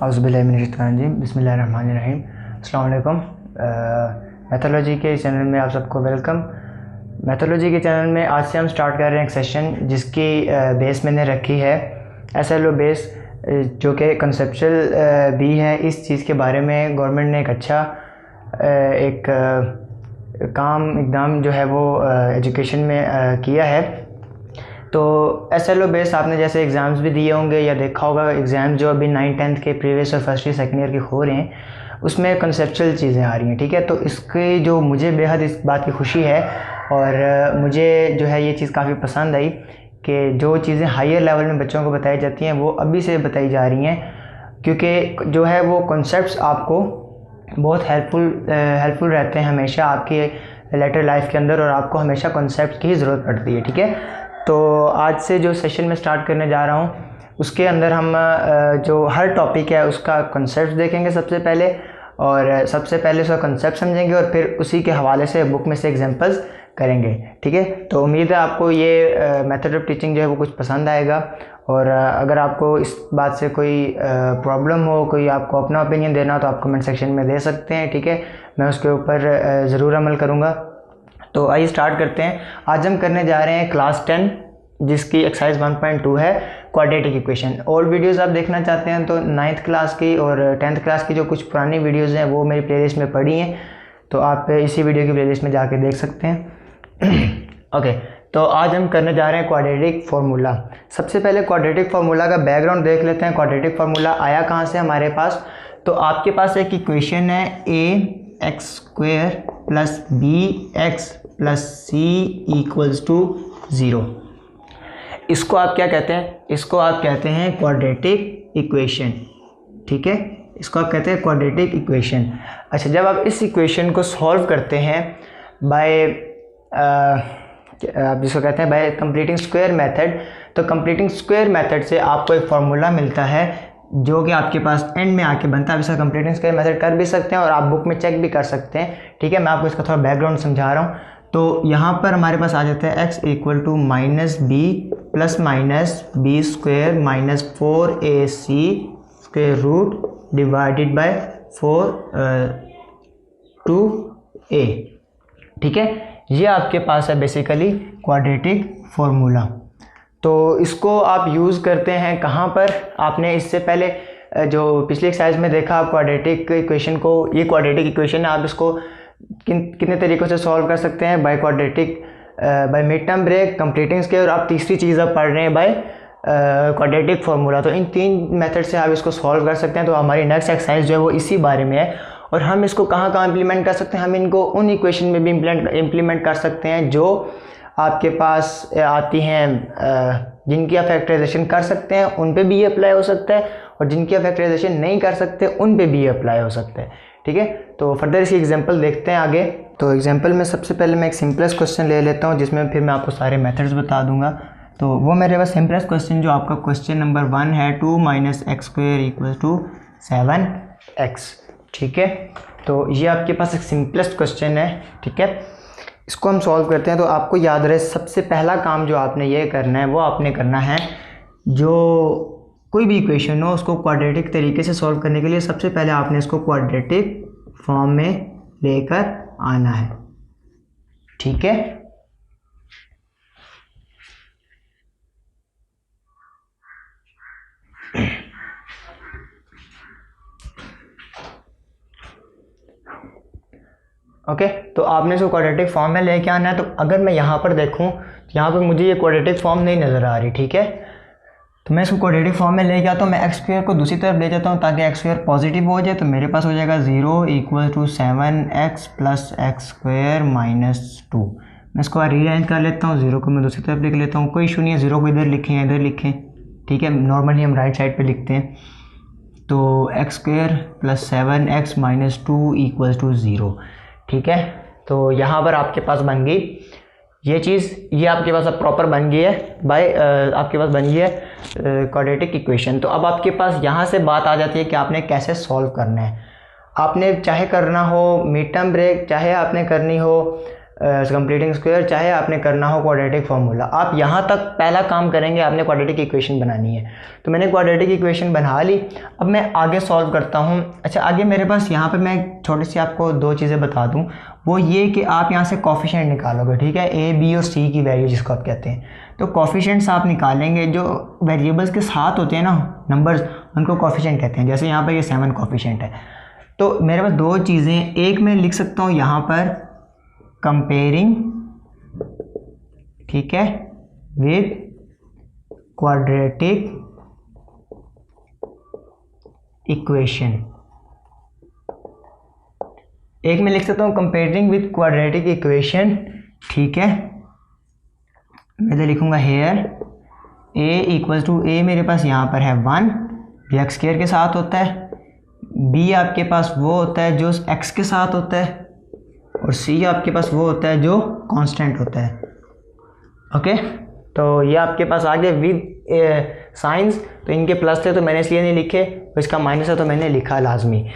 औज़ुबिल्लाहिमिनश्शैतानिर्रजीम बिस्मिल्लाहिर्रहमानिर्रहीम। अस्सलाम वालेकुम। मैथोलॉजी के चैनल में आप सबको वेलकम। मैथोलॉजी के चैनल में आज से हम स्टार्ट कर रहे हैं एक सेशन जिसकी बेस मैंने रखी है SLO बेस, जो कि कंसेप्चुअल भी है। इस चीज़ के बारे में गवर्नमेंट ने एक अच्छा काम इकदाम जो है वो एजुकेशन में किया है। तो SLO बेस आपने जैसे एग्ज़ाम्स भी दिए होंगे या देखा होगा, एग्ज़ाम जो अभी 9th-10th के प्रीवियस और फर्स्ट ईयर सेकेंड ईयर के हो रहे हैं उसमें कंसेप्चुअल चीज़ें आ रही हैं, ठीक है। तो इसकी जो मुझे बेहद इस बात की खुशी है और मुझे जो है ये चीज़ काफ़ी पसंद आई कि जो चीज़ें हायर लेवल में बच्चों को बताई जाती हैं वो अभी से बताई जा रही हैं, क्योंकि जो है वो कॉन्सेप्ट्स आपको बहुत हेल्पफुल रहते हैं हमेशा आपके लेटर लाइफ के अंदर, और आपको हमेशा कॉन्सेप्ट की ही ज़रूरत पड़ती है, ठीक है। तो आज से जो सेशन में स्टार्ट करने जा रहा हूँ उसके अंदर हम जो हर टॉपिक है उसका कॉन्सेप्ट देखेंगे सबसे पहले, और सबसे पहले उसका कॉन्सेप्ट समझेंगे और फिर उसी के हवाले से बुक में से एग्जांपल्स करेंगे, ठीक है। तो उम्मीद है आपको ये मेथड ऑफ टीचिंग जो है वो कुछ पसंद आएगा, और अगर आपको इस बात से कोई प्रॉब्लम हो, कोई आपको अपना ओपिनियन देना हो तो आप कमेंट सेक्शन में दे सकते हैं, ठीक है। मैं उसके ऊपर ज़रूर अमल करूँगा। तो आइए स्टार्ट करते हैं। आज हम करने जा रहे हैं क्लास 10 जिसकी एक्सरसाइज 1.2 है क्वाड्रेटिक इक्वेशन। और वीडियोस आप देखना चाहते हैं तो 9th क्लास की और 10th क्लास की जो कुछ पुरानी वीडियोस हैं वो मेरी प्लेलिस्ट में पड़ी हैं, तो आप इसी वीडियो की प्लेलिस्ट में जाके देख सकते हैं। ओके, तो आज हम करने जा रहे हैं क्वाड्रेटिक फार्मूला। सबसे पहले क्वाड्रेटिक फार्मूला का बैकग्राउंड देख लेते हैं। क्वाड्रेटिक फार्मूला आया कहाँ से हमारे पास? तो आपके पास एक इक्वेशन है ax² + bx + c = 0। इसको आप क्या कहते हैं? इसको आप कहते हैं क्वाड्रेटिक इक्वेशन, ठीक है। इसको आप कहते हैं क्वाड्रेटिक इक्वेशन। अच्छा, जब आप इस इक्वेशन को सॉल्व करते हैं बाय आप जिसको कहते हैं बाय कंप्लीटिंग स्क्वायर मेथड, तो कंप्लीटिंग स्क्वायर मेथड से आपको एक फार्मूला मिलता है जो कि आपके पास एंड में आके बनता है। आप इसका कंप्लीटिंग स्क्वायर मेथड कर भी सकते हैं और आप बुक में चेक भी कर सकते हैं, ठीक है। मैं आपको इसका थोड़ा बैकग्राउंड समझा रहा हूँ। तो यहाँ पर हमारे पास आ जाता है x = -b ± b² - 4ac² divided by 2a, ठीक है। ये आपके पास है बेसिकली क्वाड्रेटिक फार्मूला। तो इसको आप यूज़ करते हैं कहाँ पर? आपने इससे पहले जो पिछली एक्सरसाइज में देखा क्वाड्रेटिक इक्वेशन को, ये क्वाड्रेटिक इक्वेशन है, आप इसको कितने तरीक़ों से सॉल्व कर सकते हैं? By quadratic, by mid term break, completing square, और आप तीसरी चीज़ आप पढ़ रहे हैं बाय क्वाड्रेटिक फार्मूला। तो इन तीन मेथड से आप इसको सॉल्व कर सकते हैं। तो हमारी नेक्स्ट एक्सरसाइज जो है वो इसी बारे में है, और हम इसको कहाँ कहाँ इम्प्लीमेंट कर सकते हैं? हम इनको उन इक्वेशन में भी इम्प्लीमेंट कर सकते हैं जो आपके पास आती हैं, जिनकी आप फैक्टराइजेशन कर सकते हैं उन पे भी ये अप्लाई हो सकता है, और जिनकी आप फैक्टराइजेशन नहीं कर सकते उन पे भी ये अप्लाई हो सकता है, ठीक है। तो फर्दर इसी एग्जांपल देखते हैं आगे। तो एग्जांपल में सबसे पहले मैं एक सिंपलेस्ट क्वेश्चन ले लेता हूँ जिसमें फिर मैं आपको सारे मेथड्स बता दूंगा। तो वो मेरे पास सिंपलेस्ट क्वेश्चन जो आपका क्वेश्चन नंबर 1 है 2 - x² = 7x, ठीक है। तो ये आपके पास एक सिंपलेस्ट क्वेश्चन है, ठीक है। इसको हम सॉल्व करते हैं। तो आपको याद रहे सबसे पहला काम जो आपने ये करना है वो आपने करना है, जो कोई भी इक्वेशन हो उसको क्वाड्रेटिक तरीके से सॉल्व करने के लिए सबसे पहले आपने इसको क्वाड्रेटिक फॉर्म में लेकर आना है, ठीक है। ओके, तो आपने इसको क्वाड्रेटिक फॉर्म में लेके आना है। तो अगर मैं यहाँ पर देखूँ तो यहाँ पर मुझे ये क्वाड्रेटिक फॉर्म नहीं नज़र आ रही, ठीक है। तो मैं इसको क्वाड्रेटिक फॉर्म में लेके आता हूँ। मैं x² को दूसरी तरफ ले जाता हूँ ताकि x² पॉजिटिव हो जाए। तो मेरे पास हो जाएगा 0 = 7x + x² - 2। मैं इसको रीअरेंज कर लेता हूँ, 0 को मैं दूसरी तरफ लिख लेता हूँ, कोई इशू नहीं है। 0 को इधर लिखें इधर लिखें, ठीक है। नॉर्मली हम राइट साइड पर लिखते हैं। तो x² + 7x - 2 = 0, ठीक है। तो यहाँ पर आपके पास बन गई ये चीज़, ये आपके पास अब प्रॉपर बन गई है बाय आपके पास बन गई है क्वाड्रेटिक इक्वेशन। तो अब आपके पास यहाँ से बात आ जाती है कि आपने कैसे सॉल्व करना है। आपने चाहे करना हो मिड टर्म ब्रेक, चाहे आपने करनी हो कंप्लीटिंग स्क्वायर, चाहे आपने करना हो क्वाड्रेटिक फार्मूला। आप यहाँ तक पहला काम करेंगे, आपने क्वाड्रेटिक इक्वेशन बनानी है। तो मैंने क्वाड्रेटिक इक्वेशन बना ली, अब मैं आगे सॉल्व करता हूँ। अच्छा, आगे मेरे पास यहाँ पे मैं छोटी सी आपको दो चीज़ें बता दूँ, वो ये कि आप यहाँ से कोफिशिएंट निकालोगे, ठीक है, ए बी और सी की वैल्यू जिसको आप कहते हैं। तो कोफिशिएंट्स आप निकालेंगे, जो वेरिएबल्स के साथ होते हैं ना नंबर्स, उनको कोफिशिएंट कहते हैं। जैसे यहाँ पर ये 7 कोफिशिएंट है। तो मेरे पास दो चीज़ें, एक मैं लिख सकता हूँ यहाँ पर कंपेयरिंग, ठीक है, विद क्वाड्रेटिक इक्वेशन। एक मैं लिख सकता हूँ कंपेयरिंग विद क्वाड्रेटिक इक्वेशन, ठीक है। मैं तो लिखूंगा here a equal to a, मेरे पास यहाँ पर है 1, जो एक्स स्क्वायर के साथ होता है। b आपके पास वो होता है जो x के साथ होता है, और c आपके पास वो होता है जो कांस्टेंट होता है। ओके, तो ये आपके पास आ गए विद साइंस। तो इनके प्लस थे तो मैंने इसलिए नहीं लिखे, तो इसका माइनस है तो मैंने लिखा लाजमी।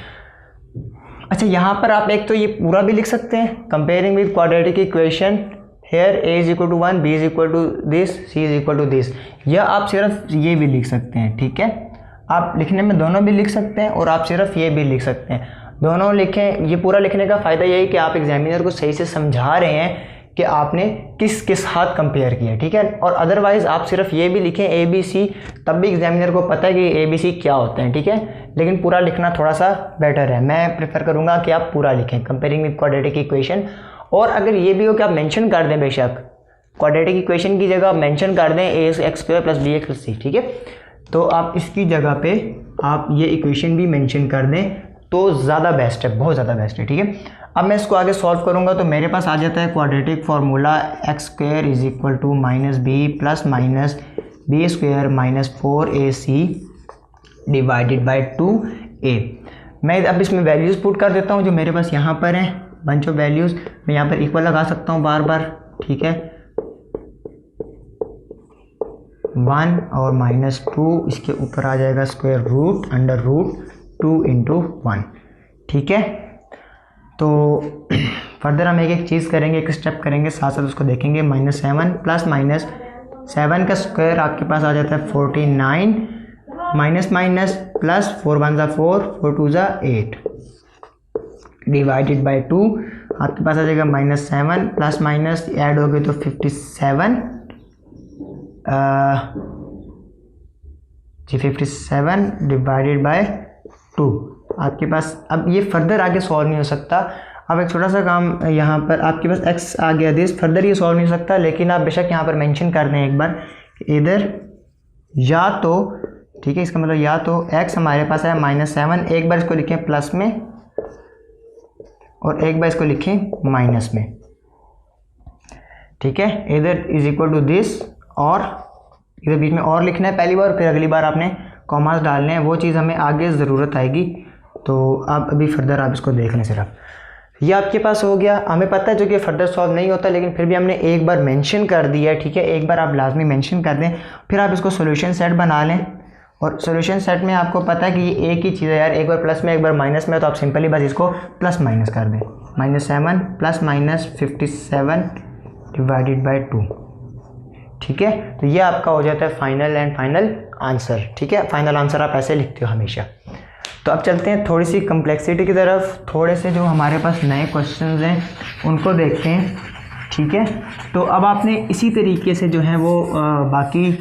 अच्छा, यहाँ पर आप एक तो ये पूरा भी लिख सकते हैं, comparing with quadratic equation, here a is equal to 1, b is equal to this, c is equal to this, या आप सिर्फ ये भी लिख सकते हैं, ठीक है। आप लिखने में दोनों भी लिख सकते हैं और आप सिर्फ ये भी लिख सकते हैं, दोनों लिखें। ये पूरा लिखने का फ़ायदा यही कि आप एग्जामिनर को सही से समझा रहे हैं कि आपने किस के साथ कंपेयर किया, ठीक है। और अदरवाइज़ आप सिर्फ ये भी लिखें ए बी सी, तब भी एग्जामिनर को पता है कि ए बी सी क्या होते हैं, ठीक है। लेकिन पूरा लिखना थोड़ा सा बेटर है, मैं प्रेफर करूँगा कि आप पूरा लिखें कंपेयरिंग विद क्वाड्रेटिक इक्वेशन। और अगर ये भी हो कि आप मेंशन कर दें, बेशक क्वाड्रेटिक इक्वेशन की जगह आप मेंशन कर दें a x square plus b x plus c, ठीक है। तो आप इसकी जगह पे आप ये इक्वेशन भी मेंशन कर दें तो ज़्यादा बेस्ट है, बहुत ज़्यादा बेस्ट है, ठीक है। अब मैं इसको आगे सॉल्व करूँगा तो मेरे पास आ जाता है quadratic formula x square is equal to minus b plus minus b square minus 4ac divided by 2a। मैं अब इसमें वैल्यूज़ पुट कर देता हूँ जो मेरे पास यहाँ पर हैं, बंच ऑफ वैल्यूज़। मैं यहाँ पर इक्वल लगा सकता हूँ बार बार, ठीक है। 1 और माइनस 2, इसके ऊपर आ जाएगा square root under root 2 into 1, ठीक है। तो फर्दर हम एक एक चीज़ करेंगे, एक स्टेप करेंगे, साथ साथ उसको देखेंगे। -7 प्लस माइनस 7 का स्क्वायर आपके पास आ जाता है 49, minus minus plus 4 1 4, 4 2 8 divided by 2 आपके पास आ जाएगा -7 प्लस माइनस ऐड हो गए तो 57 57 डिवाइडेड बाय 2 आपके पास। अब ये फर्दर आगे सॉल्व नहीं हो सकता। अब एक छोटा सा काम यहाँ पर आपके पास x आ गया दिस, फर्दर ये सॉल्व नहीं हो सकता, लेकिन आप बेशक यहाँ पर मेंशन कर दें एक बार इधर या तो, ठीक है, इसका मतलब या तो x हमारे पास है -7, एक बार इसको लिखें प्लस में और एक बार इसको लिखें माइनस में, ठीक है। इधर इज इक्वल टू दिस, और इधर बीच में और लिखना है पहली बार, फिर अगली बार आपने कॉमास डालने हैं, वो चीज़ हमें आगे ज़रूरत आएगी। तो आप अभी फर्दर आप इसको देख लें सिर्फ। ये आपके पास हो गया, हमें पता है जो कि फर्दर सॉल्व नहीं होता, लेकिन फिर भी हमने एक बार मेंशन कर दिया है, ठीक है। एक बार आप लाजमी मेंशन कर दें, फिर आप इसको सॉल्यूशन सेट बना लें। और सॉल्यूशन सेट में आपको पता है कि ये एक ही चीज़ है यार, एक बार प्लस में एक बार माइनस में, तो आप सिंपली बस इसको प्लस माइनस कर दें। -7 प्लस माइनस 57 डिवाइडेड बाई 2, ठीक है। तो ये आपका हो जाता है फाइनल एंड फाइनल आंसर, ठीक है। फाइनल आंसर आप ऐसे लिखते हो हमेशा। तो अब चलते हैं थोड़ी सी कम्प्लेक्सिटी की तरफ, थोड़े से जो हमारे पास नए क्वेश्चंस हैं उनको देखते हैं, ठीक है। तो अब आपने इसी तरीके से जो है वो बाकी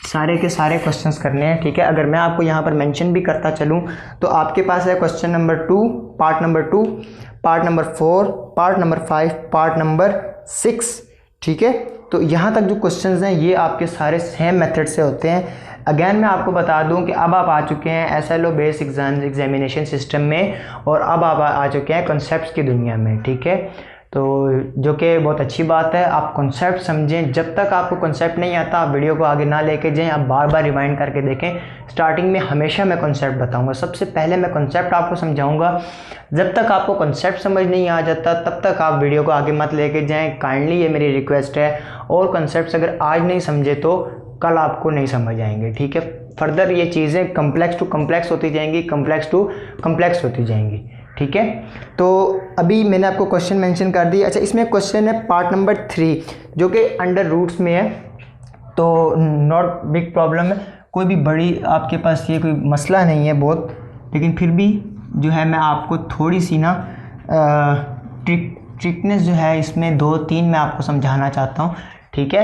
सारे के सारे क्वेश्चंस करने हैं, ठीक है। अगर मैं आपको यहाँ पर मेंशन भी करता चलूँ तो आपके पास है question number 2, part number 2, part number 4, part number 5, part number 6, ठीक है। तो यहाँ तक जो क्वेश्चंस हैं ये आपके सारे सेम मेथड से होते हैं। अगेन मैं आपको बता दूं कि अब आप आ चुके हैं SLO बेस एग्जामिनेशन सिस्टम में, और अब आप आ चुके हैं कॉन्सेप्ट्स की दुनिया में, ठीक है। तो जो कि बहुत अच्छी बात है, आप कॉन्सेप्ट समझें। जब तक आपको कॉन्सेप्ट नहीं आता आप वीडियो को आगे ना लेके जाएं, आप बार बार रिवाइंड करके देखें। स्टार्टिंग में हमेशा मैं कॉन्सेप्ट बताऊंगा, सबसे पहले मैं कॉन्सेप्ट आपको समझाऊंगा। जब तक आपको कॉन्सेप्ट समझ नहीं आ जाता तब तक आप वीडियो को आगे मत लेके जाएं, काइंडली ये मेरी रिक्वेस्ट है। और कॉन्सेप्ट्स अगर आज नहीं समझे तो कल आपको नहीं समझ आएंगे, ठीक है। फर्दर ये चीज़ें कम्प्लेक्स टू कम्प्लेक्स होती जाएंगी, कम्प्लेक्स टू कम्प्लेक्स होती जाएंगी, ठीक है। तो अभी मैंने आपको क्वेश्चन मेंशन कर दिया। अच्छा, इसमें क्वेश्चन है पार्ट नंबर 3 जो कि अंडर रूट्स में है, तो नॉट बिग प्रॉब्लम है, कोई भी बड़ी आपके पास ये कोई मसला नहीं है बहुत, लेकिन फिर भी जो है मैं आपको थोड़ी सी ना ट्रिकनेस जो है इसमें 2-3 मैं आपको समझाना चाहता हूँ, ठीक है।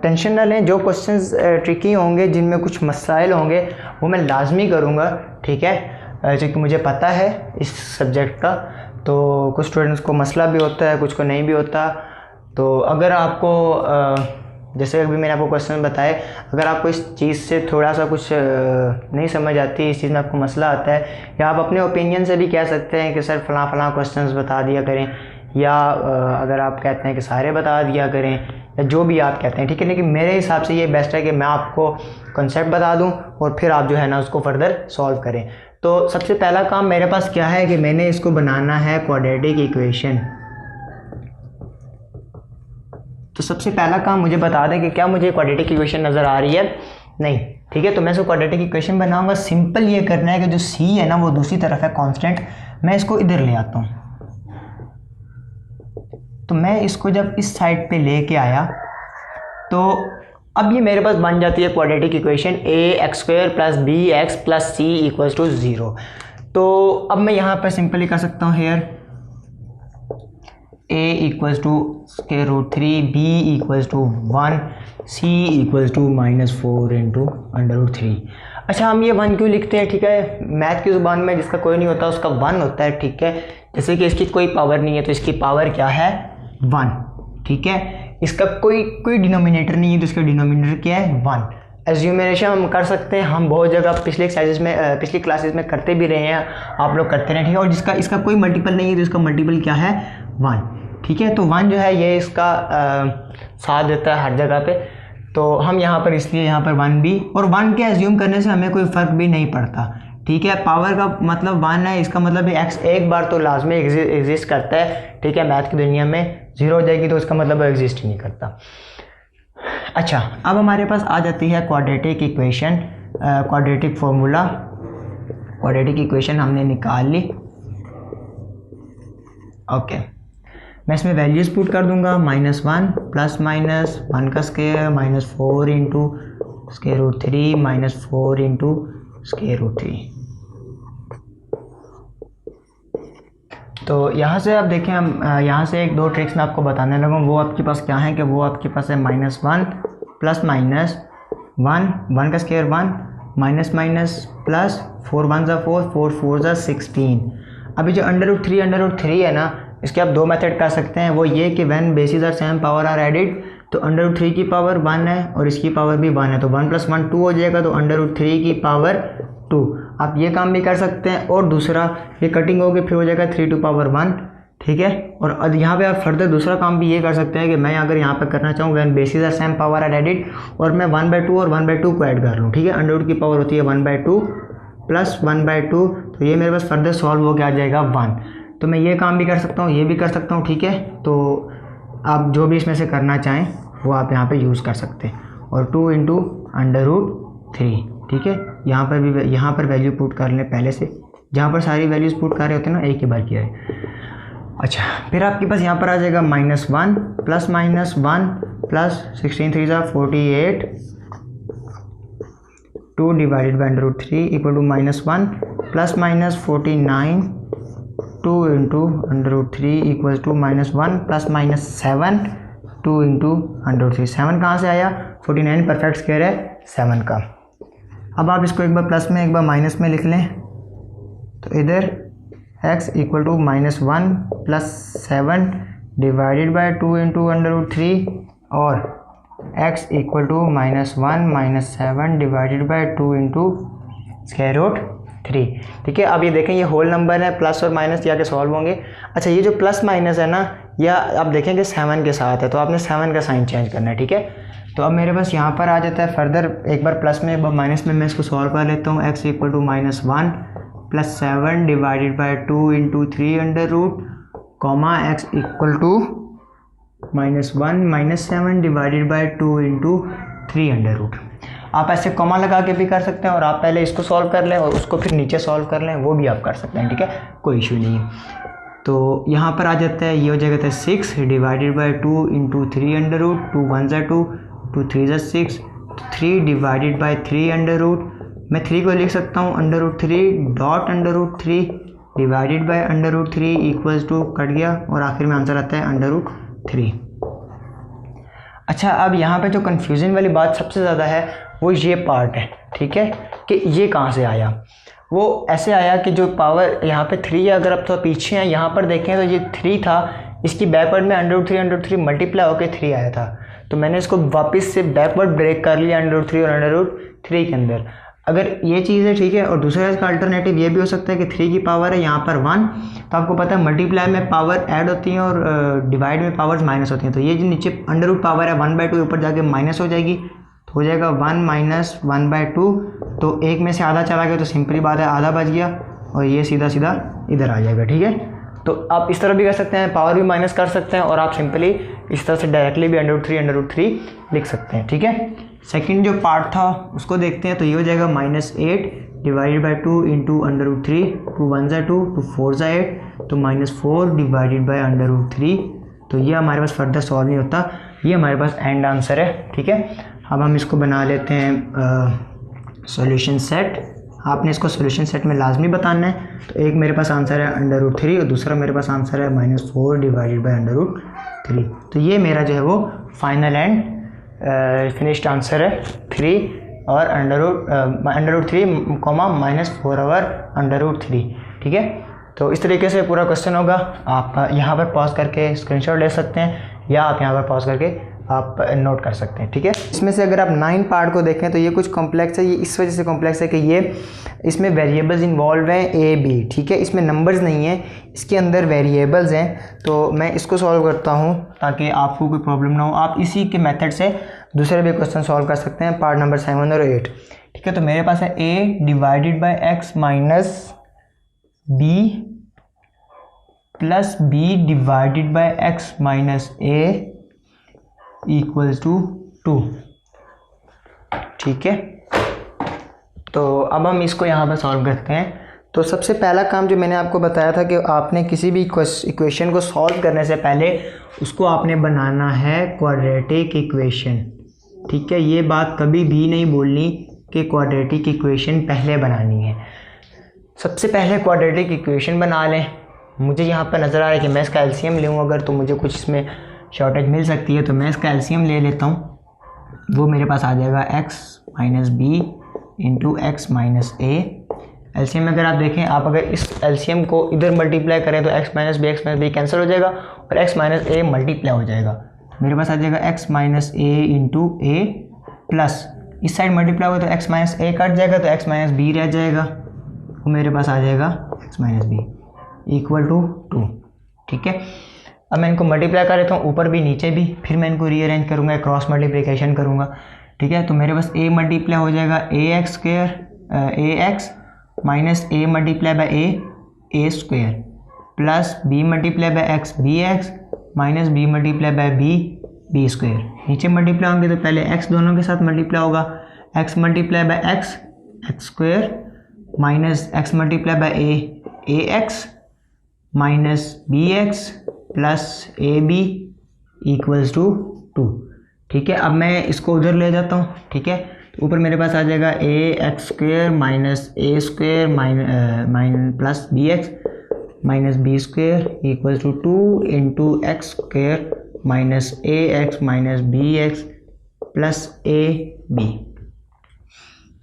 टेंशन ना लें, जो क्वेश्चंस ट्रिकी होंगे, जिनमें कुछ मसाइल होंगे, वो मैं लाजमी करूँगा, ठीक है, क्योंकि मुझे पता है इस सब्जेक्ट का। तो कुछ स्टूडेंट्स को मसला भी होता है, कुछ को नहीं भी होता। तो अगर आपको जैसे अभी मैंने आपको क्वेश्चन बताए, अगर आपको इस चीज़ से थोड़ा सा कुछ नहीं समझ आती, इस चीज़ में आपको मसला आता है, या आप अपने ओपिनियन से भी कह सकते हैं कि सर फलां क्वेश्चंस बता दिया करें, या अगर आप कहते हैं कि सारे बता दिया करें, या जो भी आप कहते हैं, ठीक है। लेकिन मेरे हिसाब से ये बेस्ट है कि मैं आपको कॉन्सेप्ट बता दूं और फिर आप जो है ना उसको फर्दर सॉल्व करें। तो सबसे पहला काम मेरे पास क्या है कि मैंने इसको बनाना है क्वाड्रेटिक इक्वेशन। तो सबसे पहला काम मुझे बता दें कि क्या मुझे क्वाड्रेटिक इक्वेशन नज़र आ रही है? नहीं, ठीक है। तो मैं इसको क्वाड्रेटिक इक्वेशन बनाऊंगा। सिंपल ये करना है कि जो सी है ना वो दूसरी तरफ है कांस्टेंट, मैं इसको इधर ले आता हूँ। तो मैं इसको जब इस साइड पे लेके आया तो अब ये मेरे पास बन जाती है quadratic equation ax² + bx + c = 0। तो अब मैं यहाँ पर सिंपली कर सकता हूँ हेयर a = √3, b = 1, c = -4 × √3। अच्छा, हम ये 1 क्यों लिखते हैं? ठीक है, मैथ की ज़ुबान में जिसका कोई नहीं होता उसका 1 होता है, ठीक है। जैसे कि इसकी कोई पावर नहीं है तो इसकी पावर क्या है? 1, ठीक है। इसका कोई डिनोमिनेटर नहीं है तो इसका डिनोमिनेटर क्या है? 1। एज्यूमिनेशन हम कर सकते हैं, हम बहुत जगह पिछली क्लासेस में करते भी रहे हैं, आप लोग करते रहे, ठीक है। और जिसका इसका कोई मल्टीपल नहीं है तो इसका मल्टीपल क्या है? 1, ठीक है। तो 1 जो है ये इसका साथ देता है हर जगह पे, तो हम यहाँ पर इसलिए यहाँ पर 1 भी, और 1 के एज्यूम करने से हमें कोई फ़र्क भी नहीं पड़ता, ठीक है। पावर का मतलब 1 है, इसका मतलब x एक बार तो लाजमी एग्जिस्ट करता है, ठीक है। मैथ की दुनिया में 0 हो जाएगी तो इसका मतलब एग्जिस्ट ही नहीं करता। अच्छा, अब हमारे पास आ जाती है quadratic equation, quadratic formula. Quadratic equation हमने निकाल ली, ओके। मैं इसमें वैल्यूज़ पुट कर दूंगा, -1 + -1 का स्क्वायर -4 × √3 -4 × √3। तो यहाँ से आप देखें, हम यहाँ से 1-2 ट्रिक्स मैं आपको बताने लगा हूँ। वो आपके पास क्या है कि वो आपके पास है -1 + -1 1 का स्क्वायर 1 प्लस 4 1 = 4 4 4 = 16। अभी जो √3 है ना, इसके आप 2 मेथड कर सकते हैं। वो ये कि when bases are same power are added, तो √3 की पावर 1 है और इसकी पावर भी 1 है, तो 1 + 1 2 हो जाएगा, तो √3 की पावर 2। आप ये काम भी कर सकते हैं। और दूसरा, ये कटिंग होगी फिर हो जाएगा 3 टू पावर 1, ठीक है। और यहाँ पे आप फर्दर दूसरा काम भी ये कर सकते हैं कि मैं अगर यहाँ पे करना चाहूँ when bases are same power are added, और मैं 1/2 और 1/2 को ऐड कर लूँ, ठीक है। √ की पावर होती है 1/2 प्लस 1/2, तो ये मेरे पास फर्दर सॉल्व हो के आ जाएगा 1। तो मैं ये काम भी कर सकता हूँ, ये भी कर सकता हूँ, ठीक है। तो आप जो भी इसमें से करना चाहें वो आप यहाँ पे यूज़ कर सकते हैं। और 2 × √3, ठीक है। यहाँ पर वैल्यू पुट कर लें पहले से, जहाँ पर सारी वैल्यूज़ पुट कर रहे होते हैं ना, एक ही बार किया है। अच्छा, फिर आपके पास यहाँ पर आ जाएगा -1 + -1 प्लस 16 3 = 48, 2 / √3 = -1 प्लस -49, 2 × √3 = -1 प्लस -7, 2 × √3। 7 कहाँ से आया? 49 परफेक्ट स्क्वायर है 7 का। अब आप इसको एक बार प्लस में एक बार माइनस में लिख लें, तो इधर x = -1 प्लस 7 डिवाइडेड बाय 2 × √3, और x = -1 - 7 डिवाइडेड बाय 2 × √3, ठीक है। अब ये देखें, ये होल नंबर है, प्लस और माइनस या के सॉल्व होंगे। अच्छा, ये जो प्लस माइनस है ना, या आप देखेंगे 7 के साथ है, तो आपने 7 का साइन चेंज करना है, ठीक है। तो अब मेरे पास यहाँ पर आ जाता है फर्दर, एक बार प्लस में एक बार माइनस में मैं इसको सॉल्व कर लेता हूँ। x = -1 plus 7 divided by 2 × 3 comma x = -1 - 7 divided by 2 × 3 √। आप ऐसे कॉमा लगा के भी कर सकते हैं और आप पहले इसको सॉल्व कर लें और उसको फिर नीचे सॉल्व कर लें, वो भी आप कर सकते हैं, ठीक है, कोई इशू नहीं है। तो यहाँ पर आ जाता है, ये हो जाएगा 6 divided by 2 into 3 under root, 2 1 ज़ा 2, 2 3 ज़ा 6, 3 डिवाइडेड बाई 3 अंडर रूट, मैं 3 को लिख सकता हूँ under root 3 dot under root 3 divided by under root 3 equals to, कट गया और आखिर में आंसर आता है अंडर रूट 3। अच्छा, अब यहाँ पे जो कन्फ्यूजन वाली बात सबसे ज़्यादा है वो ये पार्ट है, ठीक है, कि ये कहाँ से आया। वो ऐसे आया कि जो पावर यहाँ पे 3 है, अगर आप थोड़ा पीछे हैं यहाँ पर देखें तो ये 3 था, इसकी बैकवर्ड में अंडर रूट 3 मल्टीप्लाई होकर 3 आया था, तो मैंने इसको वापस से बैकवर्ड ब्रेक कर लिया अंडर रूट 3 और अंडर रूट 3 के अंदर। अगर ये चीज़ है, ठीक है, और दूसरा इसका अल्टरनेटिव ये भी हो सकता है कि 3 की पावर है यहाँ पर 1, तो आपको पता है मल्टीप्लाई में पावर ऐड होती हैं और डिवाइड में पावर्स माइनस होती हैं, तो ये जो नीचे अंडर रूट पावर है 1/2 ऊपर जाके माइनस हो जाएगी, तो हो जाएगा 1 माइनस 1/2, तो एक में से आधा चला गया तो सिंपली बात है आधा बच गया और ये सीधा सीधा इधर आ जाएगा, ठीक है। तो आप इस तरह भी कर सकते हैं, पावर भी माइनस कर सकते हैं और आप सिंपली इस तरह से डायरेक्टली भी अंडर रूट 3 लिख सकते हैं, ठीक है। सेकंड जो पार्ट था उसको देखते हैं, तो ये हो जाएगा -8 divided by 2 into under root 3, 2 1 ज़ा 2, 2 4 ज़ा 8, तो -4 डिवाइडेड बाई अंडर रूट 3, तो ये हमारे पास फर्दर सॉल्व नहीं होता, ये हमारे पास एंड आंसर है, ठीक है। अब हम इसको बना लेते हैं सॉल्यूशन सेट। आपने इसको सॉल्यूशन सेट में लाजमी बताना है, तो एक मेरे पास आंसर है अंडर रूट 3 और दूसरा मेरे पास आंसर है -4 डिवाइडेड बाई अंडर रूट 3, तो ये मेरा जो है वो फाइनल एंड फिनिश्ड आंसर है 3 और under root 3 comma -4 over under root 3, ठीक है। तो इस तरीके से पूरा क्वेश्चन होगा। आप यहाँ पर पॉज करके स्क्रीनशॉट ले सकते हैं या आप यहाँ पर पॉज करके आप नोट कर सकते हैं, ठीक है। इसमें से अगर आप 9 पार्ट को देखें तो ये कुछ कॉम्प्लेक्स है, ये इस वजह से कॉम्प्लेक्स है कि ये इसमें वेरिएबल्स इन्वॉल्व हैं A B, ठीक है, इसमें नंबर्स नहीं है, इसके अंदर वेरिएबल्स हैं। तो मैं इसको सॉल्व करता हूँ ताकि आपको कोई प्रॉब्लम ना हो। आप इसी के मेथड से दूसरे भी क्वेश्चन सॉल्व कर सकते हैं, पार्ट नंबर 7 और 8, ठीक है। तो मेरे पास है A divided by x minus B plus B divided by x minus A equals to 2, ठीक है। तो अब हम इसको यहाँ पर सॉल्व करते हैं। तो सबसे पहला काम जो मैंने आपको बताया था कि आपने किसी भी इक्वेशन को सॉल्व करने से पहले उसको आपने बनाना है क्वाड्रेटिक इक्वेशन, ठीक है। ये बात कभी भी नहीं बोलनी कि क्वाड्रेटिक इक्वेशन पहले बनानी है, सबसे पहले क्वाड्रेटिक इक्वेशन बना लें। मुझे यहाँ पर नज़र आ रहा है कि मैं इसका एलसीएम लूँ अगर, तो मुझे कुछ इसमें शॉर्टेज मिल सकती है, तो मैं इसका एलसीएम ले लेता हूँ। वो मेरे पास आ जाएगा x minus b into x minus a. LCM अगर आप देखें, आप अगर इस एलसीएम को इधर मल्टीप्लाई करें तो x माइनस बी कैंसिल हो जाएगा और x माइनस ए मल्टीप्लाई हो जाएगा। मेरे पास आ जाएगा x माइनस ए इंटू ए प्लस इस साइड मल्टीप्लाई होगा तो x माइनस ए कट जाएगा तो x माइनस बी रह जाएगा, वो मेरे पास आ जाएगा x minus B equal to 2, ठीक है। अब मैं इनको मल्टीप्लाई कर लेता हूँ ऊपर भी नीचे भी, फिर मैं इनको रीअरेंज करूँगा, क्रॉस मल्टीप्लिकेशन करूँगा, ठीक है। तो मेरे पास a मल्टीप्लाई हो जाएगा ax minus a multiply by a square plus b multiply by x bx minus b multiply by b square. नीचे मल्टीप्लाई होंगे तो पहले x दोनों के साथ मल्टीप्लाई होगा, x multiply by x square minus x multiply by ax minus bx plus A B equals to 2, ठीक है। अब मैं इसको उधर ले जाता हूँ, ठीक है। तो ऊपर मेरे पास आ जाएगा x square minus a square minus plus b x minus b square equals to 2 into x square minus a x minus b x plus A b.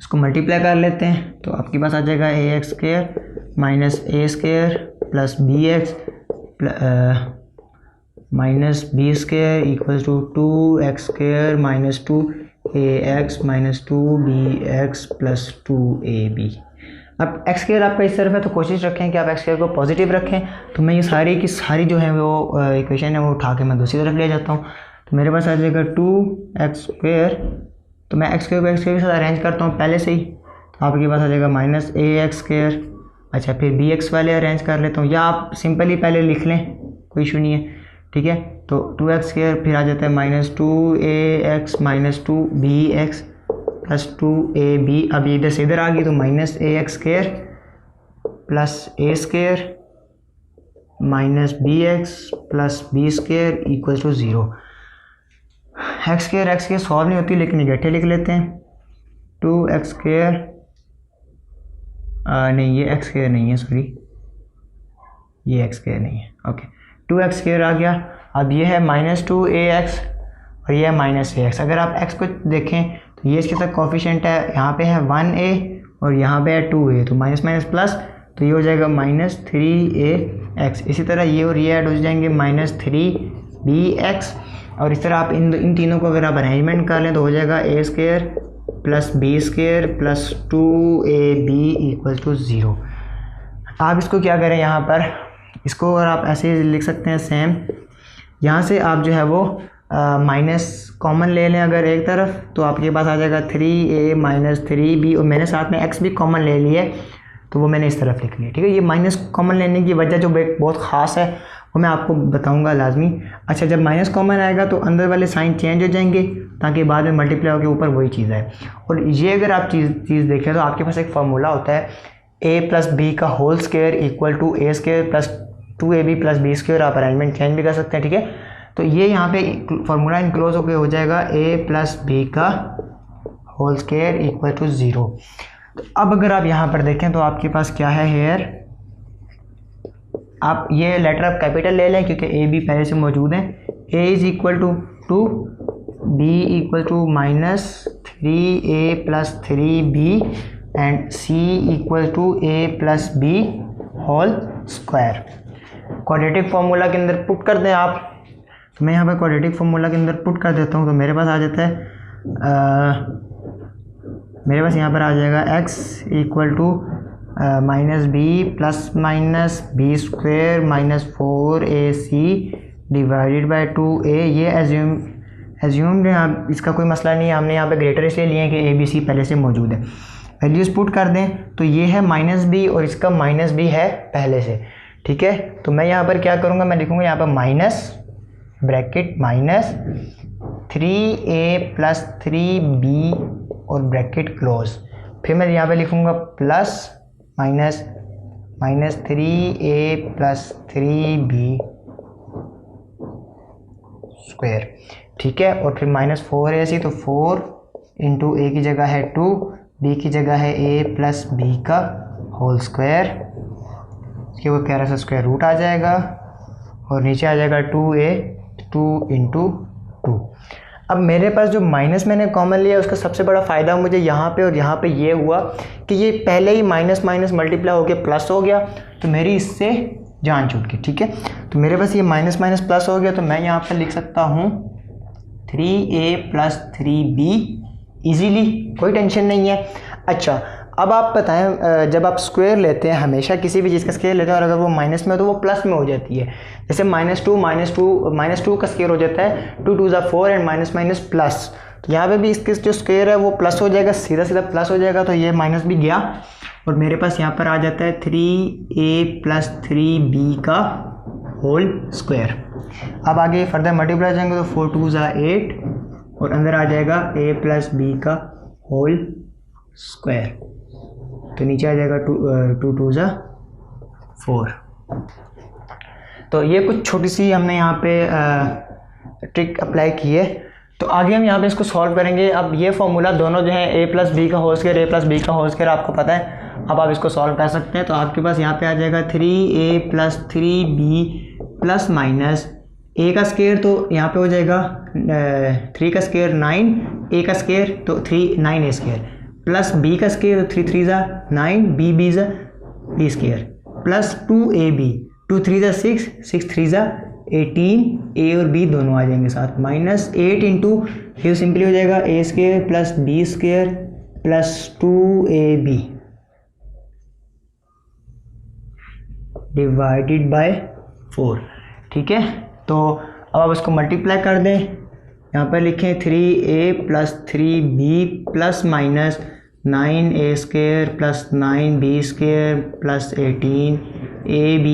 इसको मल्टीप्लाई कर लेते हैं तो आपके पास आ जाएगा a x square minus a square plus b x minus b square equals to 2x square minus 2ax minus 2bx plus 2ab। अब x स्क्वेयर आपका इस तरफ है तो कोशिश रखें कि आप x स्क्वेयर को पॉजिटिव रखें। तो मैं ये सारी की सारी जो है वो इक्वेशन है वो उठा के मैं दूसरी तरफ ले जाता हूँ। तो मेरे पास आ जाएगा 2x स्क्वेयर, तो मैं x स्क्वेयर को x स्क्वेयर के साथ अरेंज करता हूँ पहले से ही, तो आपके पास आ जाएगा माइनस ax स्क्वेयर। अच्छा, फिर bx वाले अरेंज कर लेता हूँ, या आप सिंपली पहले लिख लें, कोई इशू नहीं है, ठीक है। तो 2x स्क्वेयर फिर आ जाता है minus 2ax minus 2bx plus 2ab, अब ये इधर से इधर आ गई तो minus ax² plus a² minus bx plus b² equal to 0। x² solve नहीं होती लेकिन निगेटिव लिख लेते हैं। 2x², नहीं ये x² नहीं है, सॉरी ये x² नहीं है, ओके 2x² आ गया। अब ये है -2ax और ये है -ax। अगर आप x को देखें तो ये इसके साथ कोफिशिएंट है, यहाँ पे है 1a और यहाँ पे है 2a, तो माइनस माइनस प्लस, तो ये हो जाएगा -3ax। इसी तरह ये और ये ऐड हो जाएंगे -3bx, और इस तरह आप इन तीनों को अगर आप अरेंजमेंट कर लें तो हो जाएगा a² plus b² plus 2ab equal to 0। आप इसको क्या करें, यहाँ पर इसको और आप ऐसे ही लिख सकते हैं सेम। यहाँ से आप जो है वो माइनस कॉमन ले लें अगर एक तरफ, तो आपके पास आ जाएगा 3a माइनस 3b, और मैंने साथ में x भी कॉमन ले लिया तो वो मैंने इस तरफ लिख लिया, ठीक है। ये माइनस कॉमन लेने की वजह जो बहुत ख़ास है वो मैं आपको बताऊंगा लाजमी। अच्छा, जब माइनस कॉमन आएगा तो अंदर वाले साइन चेंज हो जाएंगे ताकि बाद में मल्टीप्लाई होकर ऊपर वही चीज़ आए। और ये अगर आप चीज़ देखें तो आपके पास एक फार्मूला होता है a प्लस बी का whole square equal to a² plus 2ab plus b²। आप अरेंजमेंट चेंज भी कर सकते हैं, ठीक है। तो ये यहाँ पे फार्मूला इनक्लोज होकर हो जाएगा a प्लस बी का होल स्क्वायर इक्वल टू 0। तो अब अगर आप यहाँ पर देखें तो आपके पास क्या है हेयर, आप ये लेटर ऑफ कैपिटल ले लें क्योंकि a b पहले से मौजूद है। a is equal to 2, b equal to -3a plus 3b and c equal to a plus b whole square. Quadratic formula के अंदर पुट कर दें आप, तो मैं यहाँ पर क्वाड्रेटिक फार्मूला के अंदर पुट कर देता हूँ, तो मेरे पास आ जाता है मेरे पास यहाँ पर आ जाएगा x equal to -b plus minus b² minus 4ac divided by 2a। ये एज्यूम आप, इसका कोई मसला नहीं है, हमने यहाँ पे ग्रेटर इसलिए लिए हैं कि abc पहले से मौजूद है। वैल्यूज़ पुट कर दें तो ये है -b और इसका -b है पहले से, ठीक है। तो मैं यहाँ पर क्या करूँगा, मैं लिखूँगा यहाँ पर minus bracket -3a plus 3b और ब्रैकेट क्लोज, फिर मैं यहाँ पे लिखूँगा plus -3a plus 3b square, ठीक है। और फिर -4ac, तो 4 इंटू a की जगह है 2, b की जगह है a प्लस b का होल स्क्वायर, इसके वो कह रहा है स्क्वायर रूट आ जाएगा, और नीचे आ जाएगा 2a 2 इंटू 2। अब मेरे पास जो माइनस मैंने कॉमन लिया उसका सबसे बड़ा फ़ायदा मुझे यहाँ पे और यहाँ पे ये हुआ कि ये पहले ही माइनस माइनस मल्टीप्लाई होके प्लस हो गया, तो मेरी इससे जान छूट गई, ठीक है। तो मेरे पास ये माइनस माइनस प्लस हो गया, तो मैं यहाँ पर लिख सकता हूँ 3a प्लस 3b ईजीली, कोई टेंशन नहीं है। अच्छा, अब आप बताएं, जब आप स्क्वायर लेते हैं हमेशा किसी भी चीज़ का स्क्वायर लेते हैं और अगर वो माइनस में हो तो वो प्लस में हो जाती है। जैसे -2 का स्क्वायर हो जाता है 2 2 ज़ा 4 एंड माइनस माइनस प्लस, तो यहाँ पे भी इसके जो स्क्वायर है वो प्लस हो जाएगा, सीधा सीधा प्लस हो जाएगा, तो ये माइनस भी गया और मेरे पास यहाँ पर आ जाता है 3a प्लस 3b का होल स्क्वायर। अब आगे फर्दर मल्टीप्लाई जाएंगे तो 4 2 ज़ा 8 और अंदर आ जाएगा a प्लस b का होल स्क्वायर, तो नीचे आ जाएगा 2 2 ज़ा 4। तो ये कुछ छोटी सी हमने यहाँ पे ट्रिक अप्लाई की है। तो आगे हम यहाँ पे इसको सॉल्व करेंगे। अब ये फॉर्मूला दोनों जो है a प्लस बी का whole square, a plus B का होल स्क्वायर आपको पता है, अब आप इसको सॉल्व कर सकते हैं। तो आपके पास यहाँ पे आ जाएगा 3a plus 3b plus minus a का स्क्वायर, तो यहाँ पे हो जाएगा 3 का स्क्वायर 9, a का स्क्वायर तो 9a स्क्वायर प्लस b का स्क्वायर, तो 3 3 ज़ा 9, b ज़ा b स्क्वायर प्लस 2ab, 2 3 ज़ा 6, 6 3 ज़ा 18, a और b दोनों आ जाएंगे साथ, -8 इंटू ये सिंपली हो जाएगा a square plus b square plus 2ab divided by 4, ठीक है। तो अब आप इसको मल्टीप्लाई कर दें, यहाँ पर लिखें 3a plus 3b plus minus 9a square plus 9b square plus 18ab,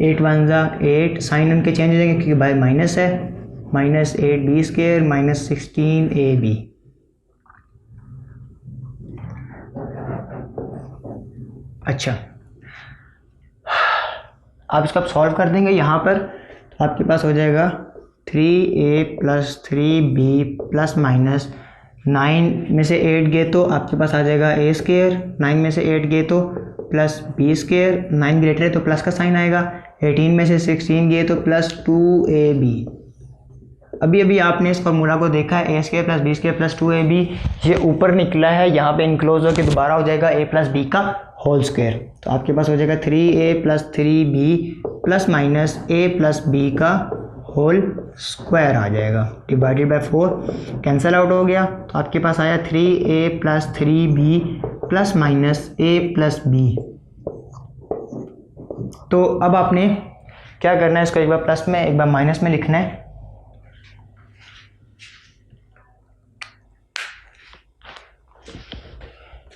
8 1 ज़ा 8, साइन उनके चेंज हो जाएंगे क्योंकि बाय माइनस है, -8b स्क्वायर माइनस 16ab अच्छा, आप इसको आप सॉल्व कर देंगे यहाँ पर, तो आपके पास हो जाएगा 3a + 3b प्लस माइनस 9 में से 8 गए तो आपके पास आ जाएगा a², 9 में से 8 गए तो प्लस b², 9 ग्रेटर है तो प्लस का साइन आएगा, 18 में से 16 गए तो प्लस 2ab। अभी अभी आपने इस फार्मूला को देखा है, a² + b² + 2ab, ये ऊपर निकला है, यहाँ पे इनक्लोज होकर दोबारा हो जाएगा a + b का होल स्क्वायर, तो आपके पास हो जाएगा 3a + 3b plus minus a + b का होल स्क्वायर आ जाएगा, डिवाइडेड बाय 4, कैंसिल आउट हो गया, तो आपके पास आया 3a + 3b plus minus a + b। तो अब आपने क्या करना है, इसको एक बार प्लस में एक बार माइनस में लिखना है।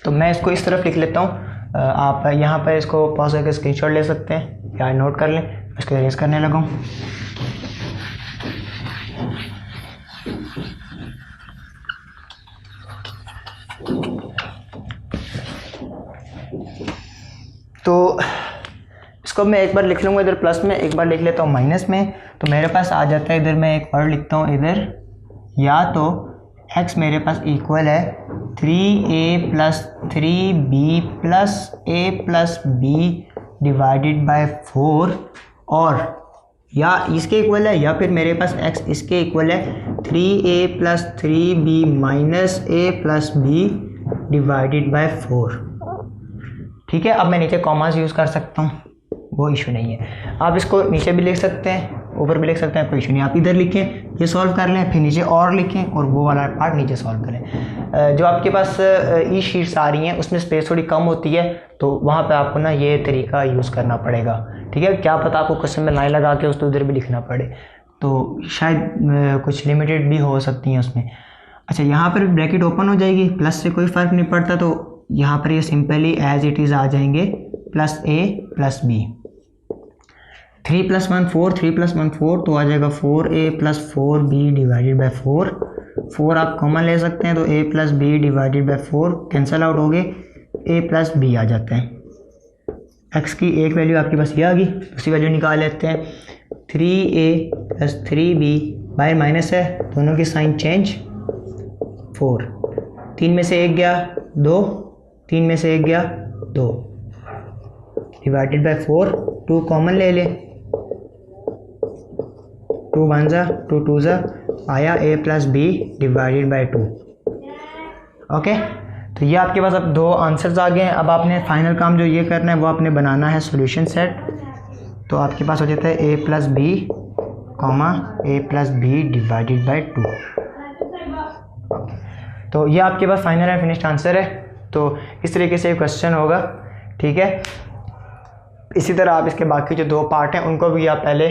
तो मैं इसको इस तरफ लिख लेता हूँ, आप यहाँ पर इसको पॉज करके स्क्रीनशॉट ले सकते हैं या नोट कर लें, इसको इरेज करने लगा हूँ। तो इसको मैं एक बार लिख लूँगा इधर प्लस में, एक बार लिख लेता हूँ माइनस में, तो मेरे पास आ जाता है इधर, मैं एक वर्ड लिखता हूँ इधर, या तो x मेरे पास इक्वल है 3a + 3b plus a + b divided by 4, और या इसके इक्वल है, या फिर मेरे पास x इसके इक्वल है 3a + 3b minus a + b divided by 4। ठीक है, अब मैं नीचे कॉमास यूज़ कर सकता हूँ, वो इशू नहीं है। आप इसको नीचे भी लिख सकते हैं, ऊपर भी लिख सकते हैं, कोई इशू नहीं। आप इधर लिखें, ये सॉल्व कर लें, फिर नीचे और लिखें और वो वाला पार्ट नीचे सॉल्व करें। जो आपके पास ई शीट्स आ रही हैं उसमें स्पेस थोड़ी कम होती है, तो वहाँ पे आपको ना ये तरीका यूज़ करना पड़ेगा। ठीक है, क्या पता आपको क्वेश्चन में लाइन लगा के उसको उधर भी लिखना पड़े, तो शायद कुछ लिमिटेड भी हो सकती हैं उसमें। अच्छा, यहाँ पर ब्रैकेट ओपन हो जाएगी, प्लस से कोई फ़र्क नहीं पड़ता, तो यहाँ पर ये सिंपली एज इट इज़ आ जाएंगे +a + b। 3 + 1 4, 3 + 1 4, तो आ जाएगा 4a + 4b डिवाइडेड बाय 4। 4 आप कॉमन ले सकते हैं, तो a + b divided by 4 cancel out हो गए, a + b आ जाता है। x की एक वैल्यू आपके पास ये आ गई, दूसरी वैल्यू निकाल लेते हैं, 3a + 3b, बाहर माइनस है, दोनों की साइन चेंज, 4, 3 में से 1 गया 2, 3 में से 1 गया 2 डिवाइडेड बाय 4, 2 कॉमन ले ले, 2 1 ज़ा 2 2 ज़ा, आया a + b divided by 2। Okay, तो ये आपके पास अब 2 आंसर्स आ गए हैं। अब आपने फाइनल काम जो ये करना है वो आपने बनाना है सॉल्यूशन सेट। तो आपके पास हो जाता है a + b, a + b divided by 2। तो ये आपके पास फाइनल एंड फिनिश्ड आंसर है। तो इस तरीके से क्वेश्चन होगा। ठीक है, इसी तरह आप इसके बाकी जो 2 पार्ट हैं उनको भी आप पहले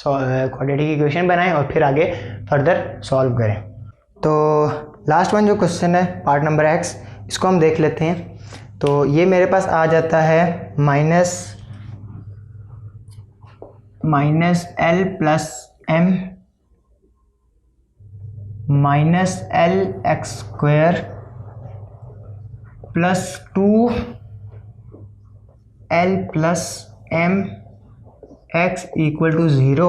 क्वाड्रेटिक इक्वेशन बनाएं और फिर आगे फर्दर सॉल्व करें। तो लास्ट वन जो क्वेश्चन है पार्ट नंबर x, इसको हम देख लेते हैं। तो ये मेरे पास आ जाता है minus l + m minus lx² plus 2l + m x = 0,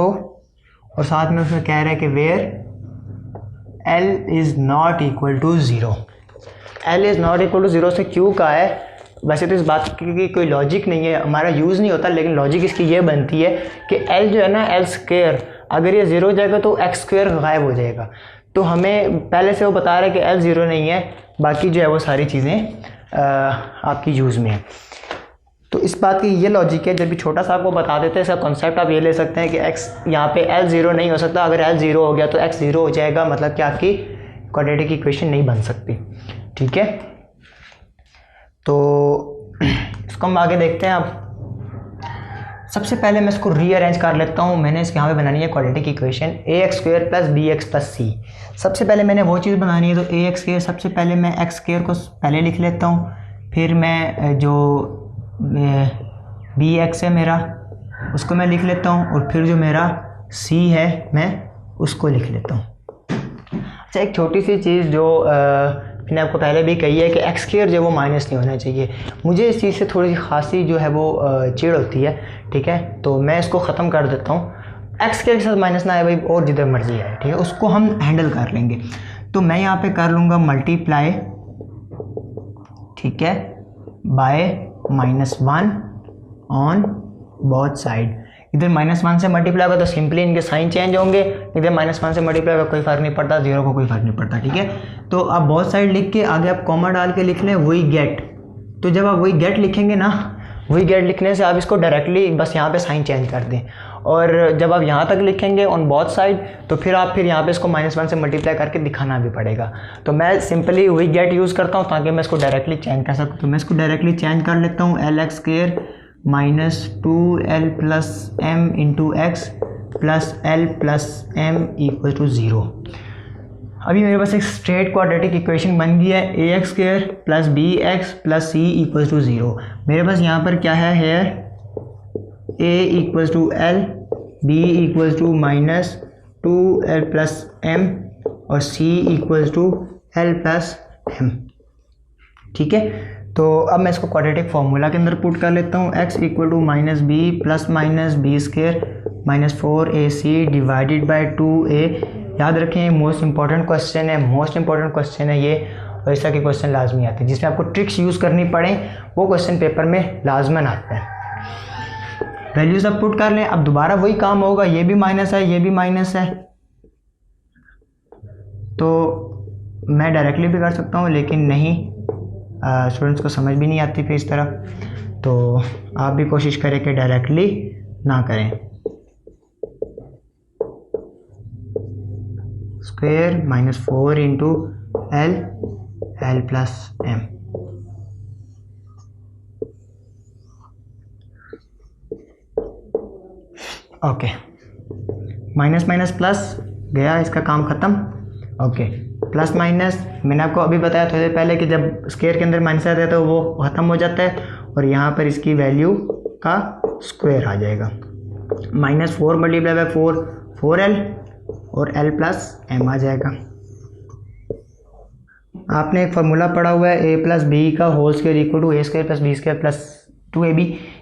और साथ में उसमें कह रहा है कि where l is not equal to 0। l is not equal to 0 से क्यों कहा है? वैसे तो इस बात की कोई लॉजिक नहीं है, हमारा यूज़ नहीं होता, लेकिन लॉजिक इसकी ये बनती है कि l जो है ना l², अगर ये 0 हो जाएगा तो x² गायब हो जाएगा। तो हमें पहले से वो बता रहा है कि l 0 नहीं है, बाकी जो है वो सारी चीज़ें आपकी यूज़ में है। तो इस बात की ये लॉजिक है, जब भी छोटा सा आपको बता देते हैं इसका कॉन्सेप्ट आप ये ले सकते हैं कि x यहाँ पे l 0 नहीं हो सकता, अगर l 0 हो गया तो x 0 हो जाएगा, मतलब कि आपकी क्वाड्रेटिक इक्वेशन नहीं बन सकती। ठीक है, तो इसको हम आगे देखते हैं। अब सबसे पहले मैं इसको रीअरेंज कर लेता हूँ। मैंने इसके यहाँ पे बनानी है quadratic equation ax² + bx + c। सबसे पहले मैंने वो चीज़ बनानी है, तो ax², सबसे पहले मैं x² को पहले लिख लेता हूँ, फिर मैं जो bx है मेरा उसको मैं लिख लेता हूँ, और फिर जो मेरा c है मैं उसको लिख लेता हूँ। अच्छा, एक छोटी सी चीज़ जो मैंने आपको पहले भी कही है कि एक्स स्क्वायर जो है वो माइनस नहीं होना चाहिए। मुझे इस चीज़ से थोड़ी खासी जो है वो चिढ़ होती है, ठीक है, तो मैं इसको ख़त्म कर देता हूँ। एक्स स्क्वायर के साथ माइनस ना आए भाई, और जिधर मर्जी आए, ठीक है, उसको हम हैंडल कर लेंगे। तो मैं यहाँ पे कर लूँगा मल्टीप्लाई, ठीक है, बाय -1 ऑन बोथ साइड। इधर -1 से मल्टीप्लाई होगा तो सिंपली इनके साइन चेंज होंगे, इधर -1 से मल्टीप्लाई होगा कोई फ़र्क नहीं पड़ता, 0 को कोई फ़र्क नहीं पड़ता, ठीक है। तो आप बोथ साइड लिख के आगे आप कॉमा डाल के लिख लें वी गेट। तो जब आप वी गेट लिखेंगे ना, वी गेट लिखने से आप इसको डायरेक्टली बस यहाँ पे साइन चेंज कर दें, और जब आप यहाँ तक लिखेंगे ऑन बोथ साइड तो फिर यहाँ पे इसको -1 से मल्टीप्लाई करके दिखाना भी पड़ेगा। तो मैं सिंपली वी गेट यूज़ करता हूँ ताकि मैं इसको डायरेक्टली चेंज कर सकूँ। तो मैं इसको डायरेक्टली चेंज कर लेता हूँ, LX square -2L plus m into X plus L plus m equal to 0। अभी मेरे पास एक स्ट्रेट क्वाड्रेटिक इक्वेशन बन गई है, AX square plus BX plus C equal to 0। मेरे पास यहाँ पर क्या है, here A equals to L, B equals to -2L plus m और C equals to L plus m, ठीक है। तो अब मैं इसको क्वाड्रेटिक फार्मूला के अंदर पुट कर लेता हूँ, x equal to -b plus -b square -4ac divided by 2a। याद रखें मोस्ट इंपॉर्टेंट क्वेश्चन है, मोस्ट इंपॉर्टेंट क्वेश्चन है ये, और इस तरह के क्वेश्चन लाजमी आते हैं जिसमें आपको ट्रिक्स यूज़ करनी पड़े, वो क्वेश्चन पेपर में लाजमन आते हैं। वैल्यूज अब पुट कर लें, अब दोबारा वही काम होगा, ये भी माइनस है, ये भी माइनस है, तो मैं डायरेक्टली भी कर सकता हूँ, लेकिन नहीं, स्टूडेंट्स को समझ भी नहीं आती फिर इस तरह, तो आप भी कोशिश करें कि डायरेक्टली ना करें। Square -4 into L plus m, okay, minus minus plus गया, इसका काम ख़त्म। ओके, प्लस माइनस मैंने आपको अभी बताया थोड़ी देर पहले कि जब स्क्वायर के अंदर माइनस आता है तो वो ख़त्म हो जाता है, और यहाँ पर इसकी वैल्यू का स्क्वायर आ जाएगा। -4 मल्टीप्लाई बाई 4 4L और L प्लस m आ जाएगा। आपने एक फार्मूला पढ़ा हुआ है a प्लस बी का whole square equal to a square plus B square plus 2ab।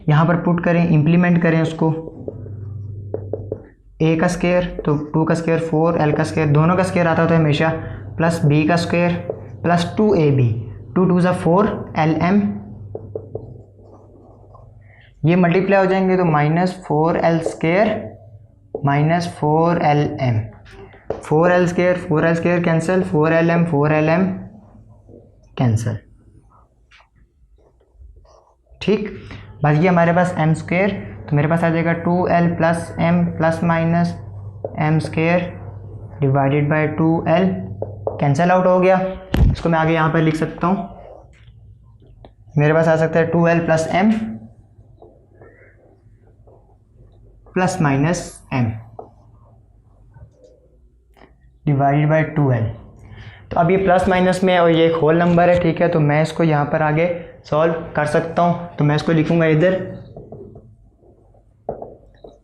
यहाँ पर पुट करें, इम्प्लीमेंट करें उसको। a का स्क्वायर तो 2 का स्क्वायर 4, L का स्क्वायर दोनों का स्क्वायर आता है हमेशा, प्लस b का स्क्वायर प्लस 2ab, 2 2 ज़ा 4 LM, ये मल्टीप्लाई हो जाएंगे तो -4L square -4LM, 4L square cancel, 4LM cancel, ठीक। बच गया हमारे पास m स्क्वायर, तो मेरे पास आ जाएगा 2L plus m plus minus m square divided by 2L, cancel out हो गया। इसको मैं आगे यहाँ पर लिख सकता हूँ, मेरे पास आ सकता है 2L plus m plus minus m divided by 2L। तो अब ये प्लस माइनस में और ये एक होल नंबर है, ठीक है, तो मैं इसको यहाँ पर आगे सॉल्व कर सकता हूँ। तो मैं इसको लिखूँगा इधर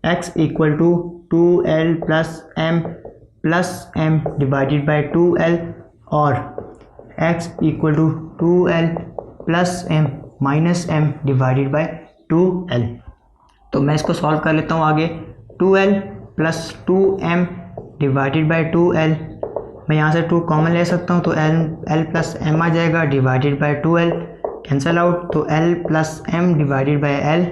x equal to 2L plus m divided by 2L और x equal to 2L plus m minus m divided by 2L। तो मैं इसको सॉल्व कर लेता हूँ आगे, 2L plus 2m divided by 2L, मैं यहाँ से 2 कॉमन ले सकता हूँ तो L प्लस m आ जाएगा divided by 2L, cancel out, तो L plus m divided by L,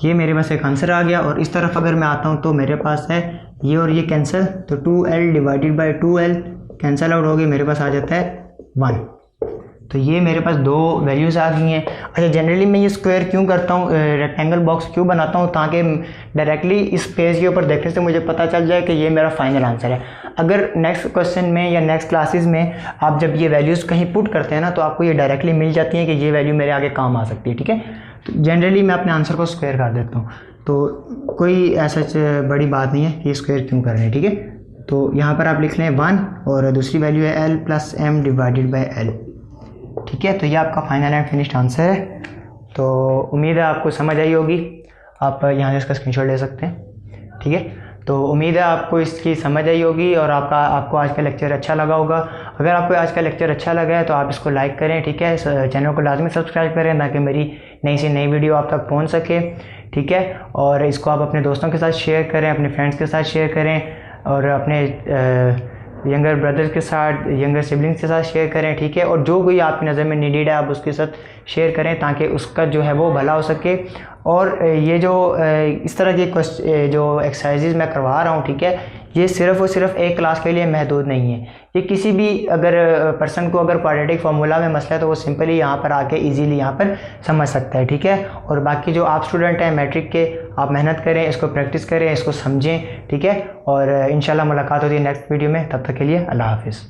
ये मेरे पास एक आंसर आ गया। और इस तरफ अगर मैं आता हूँ तो मेरे पास है ये और ये कैंसिल, तो 2L divided by 2L cancel out हो गई, मेरे पास आ जाता है 1। तो ये मेरे पास 2 वैल्यूज़ आ गई हैं। अच्छा, जनरली मैं ये स्क्वायर क्यों करता हूँ, रेक्टेंगल बॉक्स क्यों बनाता हूँ, ताकि डायरेक्टली इस पेज के ऊपर देखने से मुझे पता चल जाए कि ये मेरा फाइनल आंसर है। अगर नेक्स्ट क्वेश्चन में या नेक्स्ट क्लासेस में आप जब ये वैल्यूज़ कहीं पुट करते हैं ना, तो आपको ये डायरेक्टली मिल जाती हैं कि ये वैल्यू मेरे आगे काम आ सकती है, ठीक है। तो जनरली मैं अपने आंसर को स्क्वायर कर देता हूँ, तो कोई ऐसा बड़ी बात नहीं है कि स्क्वायर क्यों कर रहे हैं, ठीक है। तो यहाँ पर आप लिख लें 1 और दूसरी वैल्यू है L plus m divided by L, ठीक है। तो ये आपका फाइनल एंड फिनिश्ड आंसर है। तो उम्मीद है आपको समझ आई होगी, आप यहाँ से इसका स्क्रीनशॉट ले सकते हैं, ठीक है। तो उम्मीद है आपको इसकी समझ आई होगी और आपको आज का लेक्चर अच्छा लगा होगा। अगर आपको आज का लेक्चर अच्छा लगा है तो आप इसको लाइक करें, ठीक है। चैनल को लाजमी सब्सक्राइब करें ताकि मेरी नई से नई वीडियो आप तक पहुंच सके, ठीक है। और इसको आप अपने दोस्तों के साथ शेयर करें, अपने फ्रेंड्स के साथ शेयर करें, और अपने यंगर ब्रदर्स के साथ, यंगर सिबलिंग्स के साथ शेयर करें, ठीक है। और जो कोई आपकी नज़र में नीडेड है आप उसके साथ शेयर करें ताकि उसका जो है वो भला हो सके। और ये जो इस तरह की जो एक्सरसाइजेज मैं करवा रहा हूँ, ठीक है, ये सिर्फ़ और सिर्फ एक क्लास के लिए महदूद नहीं है। ये किसी भी अगर पर्सन को अगर क्वाड्रेटिक फार्मूला में मसला है तो वो सिंपली यहाँ पर आके इजीली यहाँ पर समझ सकता है, ठीक है। और बाकी जो आप स्टूडेंट हैं मैट्रिक के, आप मेहनत करें, इसको प्रैक्टिस करें, इसको समझें, ठीक है। और इंशाल्लाह मुलाकात होती है नेक्स्ट वीडियो में। तब तक के लिए अल्लाह हाफिज़।